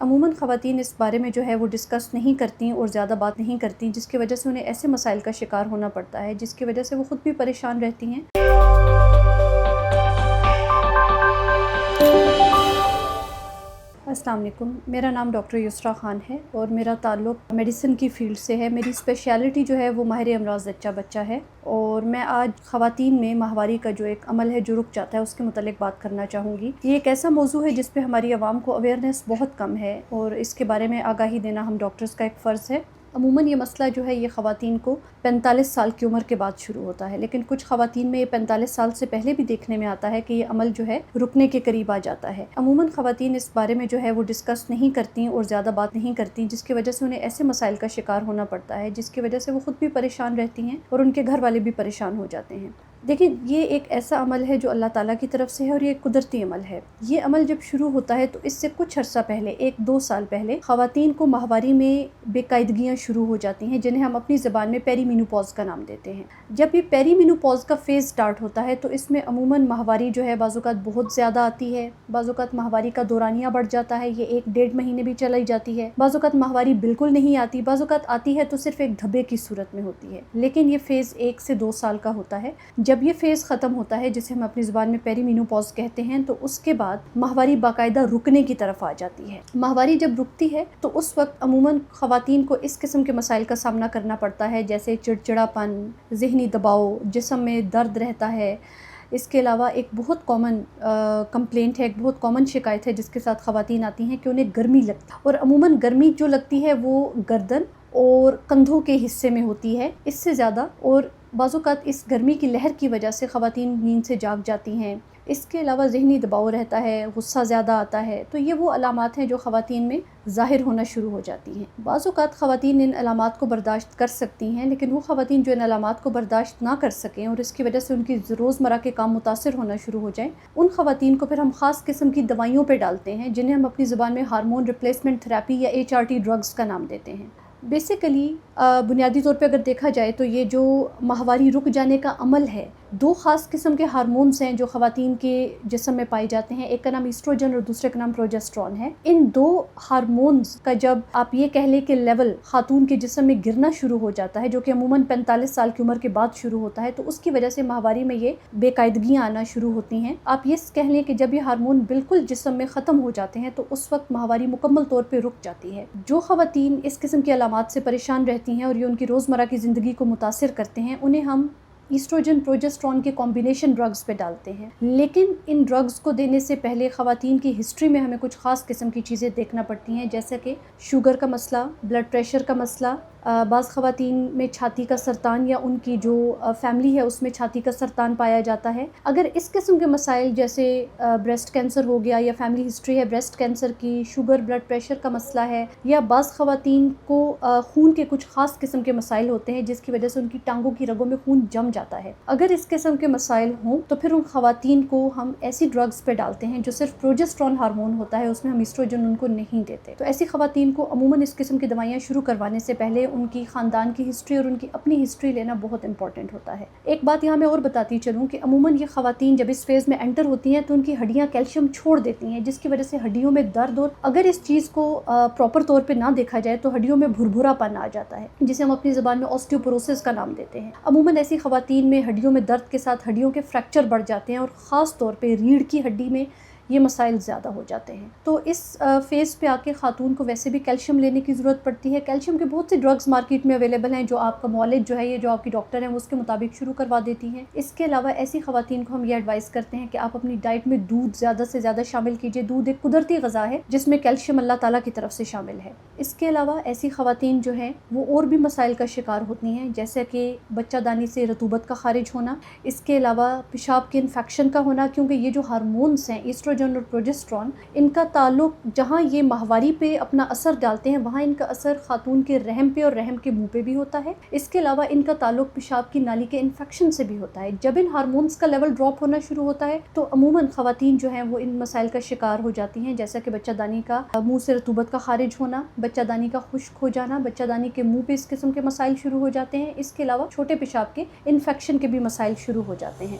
عموماً خواتین اس بارے میں جو ہے وہ ڈسکس نہیں کرتی اور زیادہ بات نہیں کرتی، جس کی وجہ سے انہیں ایسے مسائل کا شکار ہونا پڑتا ہے جس کی وجہ سے وہ خود بھی پریشان رہتی ہیں۔ السلام علیکم، میرا نام ڈاکٹر یسریٰ خان ہے اور میرا تعلق میڈیسن کی فیلڈ سے ہے۔ میری اسپیشلٹی جو ہے وہ ماہر امراض زچہ بچہ ہے، اور میں آج خواتین میں ماہواری کا جو ایک عمل ہے جو رک جاتا ہے اس کے متعلق بات کرنا چاہوں گی۔ یہ ایک ایسا موضوع ہے جس پہ ہماری عوام کو اویئرنیس بہت کم ہے، اور اس کے بارے میں آگاہی دینا ہم ڈاکٹرز کا ایک فرض ہے۔ عموماً یہ مسئلہ جو ہے یہ خواتین کو 45 سال کی عمر کے بعد شروع ہوتا ہے، لیکن کچھ خواتین میں یہ 45 سال سے پہلے بھی دیکھنے میں آتا ہے کہ یہ عمل جو ہے رکنے کے قریب آ جاتا ہے۔ عموماً خواتین اس بارے میں جو ہے وہ ڈسکس نہیں کرتی اور زیادہ بات نہیں کرتی، جس کی وجہ سے انہیں ایسے مسائل کا شکار ہونا پڑتا ہے جس کی وجہ سے وہ خود بھی پریشان رہتی ہیں اور ان کے گھر والے بھی پریشان ہو جاتے ہیں۔ دیکھیں، یہ ایک ایسا عمل ہے جو اللہ تعالیٰ کی طرف سے ہے اور یہ ایک قدرتی عمل ہے۔ یہ عمل جب شروع ہوتا ہے تو اس سے کچھ عرصہ پہلے، 1-2 سال پہلے، خواتین کو ماہواری میں بے قاعدگیاں شروع ہو جاتی ہیں، جنہیں ہم اپنی زبان میں پیری مینوپاز کا نام دیتے ہیں۔ جب یہ پیری مینوپاز کا فیز سٹارٹ ہوتا ہے تو اس میں عموماً ماہواری جو ہے بعض اوقات بہت زیادہ آتی ہے، بعض اوقات ماہواری کا دورانیہ بڑھ جاتا ہے، یہ 1-1.5 مہینے بھی چلی جاتی ہے، بعض اوقات ماہواری بالکل نہیں آتی، بعض اوقات آتی ہے تو صرف ایک دھبے کی صورت میں ہوتی ہے۔ لیکن یہ فیز 1 سے 2 سال کا ہوتا ہے۔ جب یہ فیز ختم ہوتا ہے، جسے ہم اپنی زبان میں پیری مینوپاز کہتے ہیں، تو اس کے بعد ماہواری باقاعدہ رکنے کی طرف آ جاتی ہے۔ ماہواری جب رکتی ہے تو اس وقت عموماً خواتین کو اس قسم کے مسائل کا سامنا کرنا پڑتا ہے، جیسے چڑچڑاپن، ذہنی دباؤ، جسم میں درد رہتا ہے۔ اس کے علاوہ ایک بہت کامن کمپلینٹ ہے، ایک بہت کامن شکایت ہے جس کے ساتھ خواتین آتی ہیں کہ انہیں گرمی لگتی ہے، اور عموماً گرمی جو لگتی ہے وہ گردن اور کندھوں کے حصے میں ہوتی ہے اس سے زیادہ، اور بعض اوقات اس گرمی کی لہر کی وجہ سے خواتین نیند سے جاگ جاتی ہیں۔ اس کے علاوہ ذہنی دباؤ رہتا ہے، غصہ زیادہ آتا ہے، تو یہ وہ علامات ہیں جو خواتین میں ظاہر ہونا شروع ہو جاتی ہیں۔ بعض اوقات خواتین ان علامات کو برداشت کر سکتی ہیں، لیکن وہ خواتین جو ان علامات کو برداشت نہ کر سکیں اور اس کی وجہ سے ان کی روزمرہ کے کام متاثر ہونا شروع ہو جائیں، ان خواتین کو پھر ہم خاص قسم کی دوائیوں پہ ڈالتے ہیں، جنہیں ہم اپنی زبان میں ہارمون ریپلیسمنٹ تھراپی یا HRT ڈرگز کا نام دیتے ہیں۔ بیسیکلی بنیادی طور پہ اگر دیکھا جائے تو یہ جو ماہواری رک جانے کا عمل ہے، 2 خاص قسم کے ہارمونز ہیں جو خواتین کے جسم میں پائے جاتے ہیں، ایک کا نام ایسٹروجن اور دوسرے کا نام پروجسٹرون ہے۔ ان 2 ہارمونز کا جب آپ یہ کہہ لیں کہ لیول خاتون کے جسم میں گرنا شروع ہو جاتا ہے، جو کہ عموماً 45 سال کی عمر کے بعد شروع ہوتا ہے، تو اس کی وجہ سے ماہواری میں یہ بے قاعدگیاں آنا شروع ہوتی ہیں۔ آپ یہ کہہ لیں کہ جب یہ ہارمون بالکل جسم میں ختم ہو جاتے ہیں تو اس وقت ماہواری مکمل طور پہ رک جاتی ہے۔ جو خواتین اس قسم کی علامات سے پریشان رہتی ہیں اور یہ ان کی روزمرہ کی زندگی کو متاثر کرتے ہیں، انہیں ہم ایسٹروجن پروجسٹرون کے کمبینیشن ڈرگز پہ ڈالتے ہیں۔ لیکن ان ڈرگز کو دینے سے پہلے خواتین کی ہسٹری میں ہمیں کچھ خاص قسم کی چیزیں دیکھنا پڑتی ہیں، جیسے کہ شوگر کا مسئلہ، بلڈ پریشر کا مسئلہ، بعض خواتین میں چھاتی کا سرطان یا ان کی جو فیملی ہے اس میں چھاتی کا سرطان پایا جاتا ہے۔ اگر اس قسم کے مسائل جیسے بریسٹ کینسر ہو گیا، یا فیملی ہسٹری ہے بریسٹ کینسر کی، شوگر، بلڈ پریشر کا مسئلہ ہے، یا بعض خواتین کو خون کے کچھ خاص قسم کے مسائل ہوتے ہیں جس کی وجہ سے ان کی ٹانگوں کی رگوں میں خون جم جاتا ہے، اگر اس قسم کے مسائل ہوں تو پھر ان خواتین کو ہم ایسی ڈرگز پہ ڈالتے ہیں جو صرف پروجسٹرون ہارمون ہوتا ہے، اس میں ہم ایسٹروجن ان کو نہیں دیتے۔ تو ایسی خواتین کو عموماً اس قسم کی دوائیاں شروع کروانے سے پہلے ان کی خاندان کی ہسٹری اور ان کی اپنی ہسٹری لینا بہت امپورٹنٹ ہوتا ہے۔ ایک بات یہاں میں اور بتاتی چلوں کہ عموماً یہ خواتین جب اس فیز میں انٹر ہوتی ہیں تو ان کی ہڈیاں کیلشیم چھوڑ دیتی ہیں، جس کی وجہ سے ہڈیوں میں درد، اور اگر اس چیز کو پراپر طور پہ نہ دیکھا جائے تو ہڈیوں میں بھربھرا پن آ جاتا ہے، جسے ہم اپنی زبان میں آسٹیوپوروسس کا نام دیتے ہیں۔ عموماً ایسی خواتین میں ہڈیوں میں درد کے ساتھ ہڈیوں کے فریکچر بڑھ جاتے ہیں، اور خاص طور پہ ریڑھ کی ہڈی میں یہ مسائل زیادہ ہو جاتے ہیں۔ تو اس فیز پہ آ کے خاتون کو ویسے بھی کیلشیم لینے کی ضرورت پڑتی ہے۔ کیلشیم کے بہت سی ڈرگز مارکیٹ میں اویلیبل ہیں جو آپ کا معالج جو ہے، یہ جو آپ کی ڈاکٹر ہیں، وہ اس کے مطابق شروع کروا دیتی ہیں۔ اس کے علاوہ ایسی خواتین کو ہم یہ ایڈوائز کرتے ہیں کہ آپ اپنی ڈائٹ میں دودھ زیادہ سے زیادہ شامل کیجیے۔ دودھ ایک قدرتی غذا ہے جس میں کیلشیم اللہ تعالیٰ کی طرف سے شامل ہے۔ اس کے علاوہ ایسی خواتین جو ہیں وہ اور بھی مسائل کا شکار ہوتی ہیں، جیسے کہ بچہ دانی سے رطوبت کا خارج ہونا، اس کے علاوہ پیشاب کے انفیکشن کا ہونا، کیونکہ یہ جو ہارمونز ہیں ایسٹروجن اور پروجسٹرون، ان کا تعلق جہاں یہ ماہواری پہ اپنا اثر ڈالتے ہیں وہاں ان کا اثر خاتون کے رحم پہ اور رحم کے منہ پہ بھی ہوتا ہے۔ اس کے علاوہ ان کا تعلق پیشاب کی نالی کے انفیکشن سے بھی ہوتا ہے۔ جب ان ہارمونز کا لیول ڈراپ ہونا شروع ہوتا ہے تو عموماً خواتین جو ہیں وہ ان مسائل کا شکار ہو جاتی ہیں، جیسا کہ بچہ دانی کا منہ سے رطوبت کا خارج ہونا، بچہ دانی کا خشک ہو جانا، بچہ دانی کے منہ پہ اس قسم کے مسائل شروع ہو جاتے ہیں۔ اس کے علاوہ چھوٹے پیشاب کے انفیکشن کے بھی مسائل شروع ہو جاتے ہیں۔